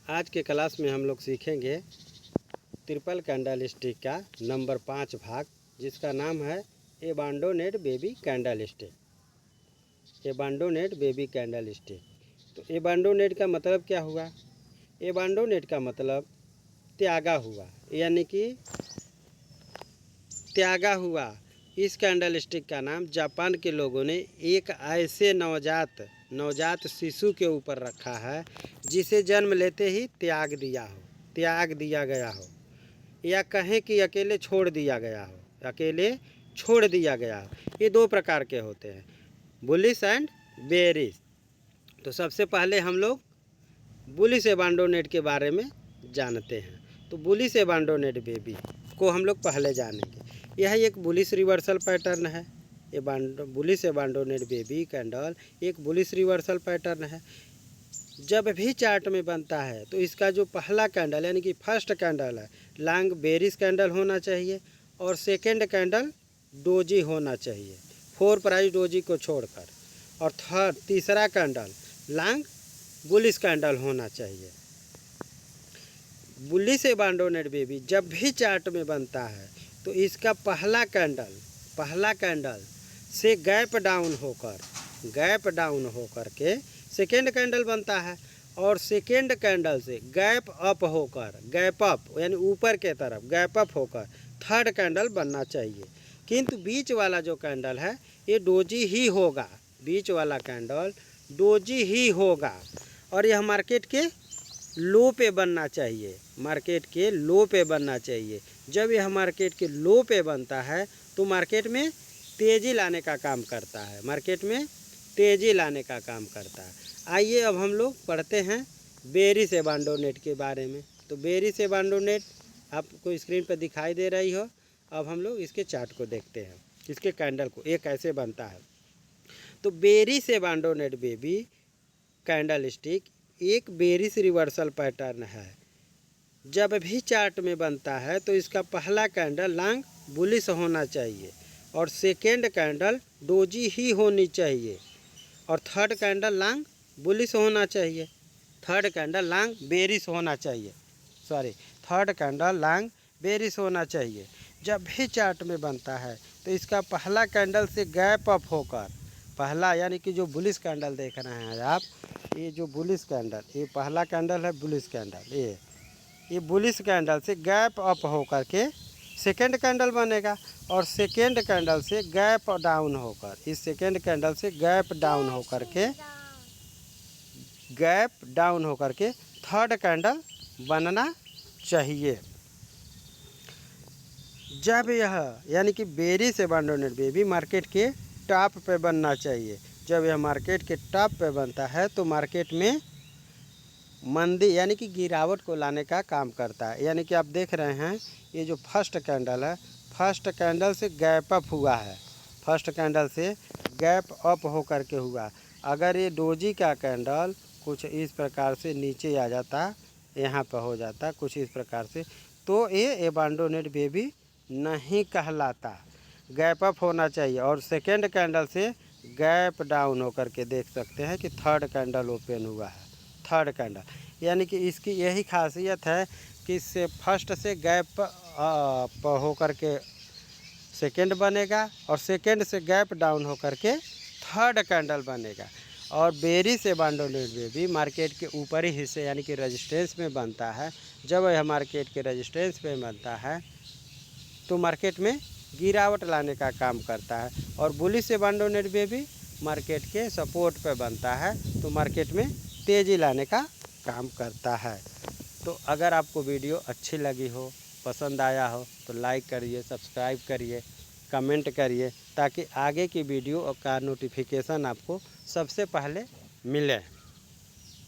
आज के क्लास में हम लोग सीखेंगे ट्रिपल कैंडल स्टिक का नंबर 5 भाग, जिसका नाम है abandoned baby candlestick. Abandoned baby candlestick. तो एबांडोनेट का मतलब क्या हुआ? एबांडोनेट का मतलब त्यागा हुआ, यानी कि त्यागा हुआ। इस कैंडल स्टिक का नाम जापान के लोगों ने एक ऐसे नवजात शिशु के ऊपर रखा है जिसे जन्म लेते ही त्याग दिया गया हो, या कहें कि अकेले छोड़ दिया गया हो। ये दो प्रकार के होते हैं, बुलिश एंड बेरिश। तो सबसे पहले हम लोग बुलिश एबांडोनेट के बारे में जानते हैं। तो बुलिश एबांडोनेट बेबी को हम लोग पहले जानेंगे। यह एक बुलिश रिवर्सल पैटर्न है। बुलिश एबांडोनेट बेबी कैंडल एक बुलिश रिवर्सल पैटर्न है। जब भी चार्ट में बनता है तो इसका जो पहला कैंडल यानी कि फर्स्ट कैंडल है लॉन्ग बेरिश कैंडल होना चाहिए, और सेकेंड कैंडल डोजी होना चाहिए 4 प्राइस डोजी को छोड़कर, और तीसरा कैंडल लॉन्ग बुलिश कैंडल होना चाहिए। बुलिश एबांडोनेट बेबी जब भी चार्ट में बनता है तो इसका पहला कैंडल से गैप डाउन होकर के सेकेंड कैंडल बनता है, और सेकेंड कैंडल से गैप अप यानी ऊपर के तरफ गैप अप होकर थर्ड कैंडल बनना चाहिए। किंतु बीच वाला जो कैंडल है ये डोजी ही होगा, बीच वाला कैंडल डोजी ही होगा, और यह मार्केट के लो पे बनना चाहिए। जब यह मार्केट के लो पे बनता है तो मार्केट में तेज़ी लाने का काम करता है। आइए अब हम लोग पढ़ते हैं बेरिश एबांडोनेट के बारे में। तो बेरिश एबांडोनेट आपको स्क्रीन पर दिखाई दे रही हो। अब हम लोग इसके चार्ट को देखते हैं, इसके कैंडल को ये कैसे बनता है। तो बेरिश एबांडोनेट बेबी कैंडल स्टिक एक बेरिश रिवर्सल पैटर्न है। जब भी चार्ट में बनता है तो इसका पहला कैंडल लॉन्ग बुलिश होना चाहिए, और सेकेंड कैंडल डोजी ही होनी चाहिए, और थर्ड कैंडल लॉन्ग बुलिश होना चाहिए, थर्ड कैंडल लॉन्ग बेरिश होना चाहिए। जब भी चार्ट में बनता है तो इसका पहला कैंडल से गैप अप होकर, पहला यानी कि जो बुलिश कैंडल देख रहे हैं आप, ये जो बुलिश कैंडल, ये पहला कैंडल है बुलिश कैंडल, ये बुलिश कैंडल से गैप अप होकर के सेकेंड कैंडल बनेगा, और सेकेंड कैंडल से गैप डाउन होकर, इस सेकेंड कैंडल से गैप डाउन होकर के थर्ड कैंडल बनना चाहिए। जब यह यानी कि बेरिश एबांडोनेट बेबी मार्केट के टॉप पे बनना चाहिए। जब यह मार्केट के टॉप पे बनता है तो मार्केट में मंदी यानी कि गिरावट को लाने का काम करता है। यानी कि आप देख रहे हैं ये जो फर्स्ट कैंडल है, फर्स्ट कैंडल से गैप अप हुआ है, फर्स्ट कैंडल से गैप अप होकर के हुआ। अगर ये डोजी का कैंडल कुछ इस प्रकार से नीचे आ जाता, यहाँ पर हो जाता कुछ इस प्रकार से, तो ये एबांडोनेट बेबी नहीं कहलाता। गैप अप होना चाहिए, और सेकेंड कैंडल से गैप डाउन होकर के देख सकते हैं कि थर्ड कैंडल ओपन हुआ है, थर्ड कैंडल। यानी कि इसकी यही खासियत है कि इससे फर्स्ट से गैप अप होकर के सेकेंड बनेगा, और सेकेंड से गैप डाउन होकर के थर्ड कैंडल बनेगा। और बेरिश एबांडोनेट बेबी मार्केट के ऊपरी हिस्से यानी कि रेजिस्टेंस में बनता है। जब यह मार्केट के रेजिस्टेंस में बनता है तो मार्केट में गिरावट लाने का काम करता है, और बुलिश एबांडोनेट बेबी मार्केट के सपोर्ट पे बनता है तो मार्केट में तेज़ी लाने का काम करता है। तो अगर आपको वीडियो अच्छी लगी हो, पसंद आया हो तो लाइक करिए, सब्सक्राइब करिए, कमेंट करिए, ताकि आगे की वीडियो का नोटिफिकेशन आपको सबसे पहले मिले।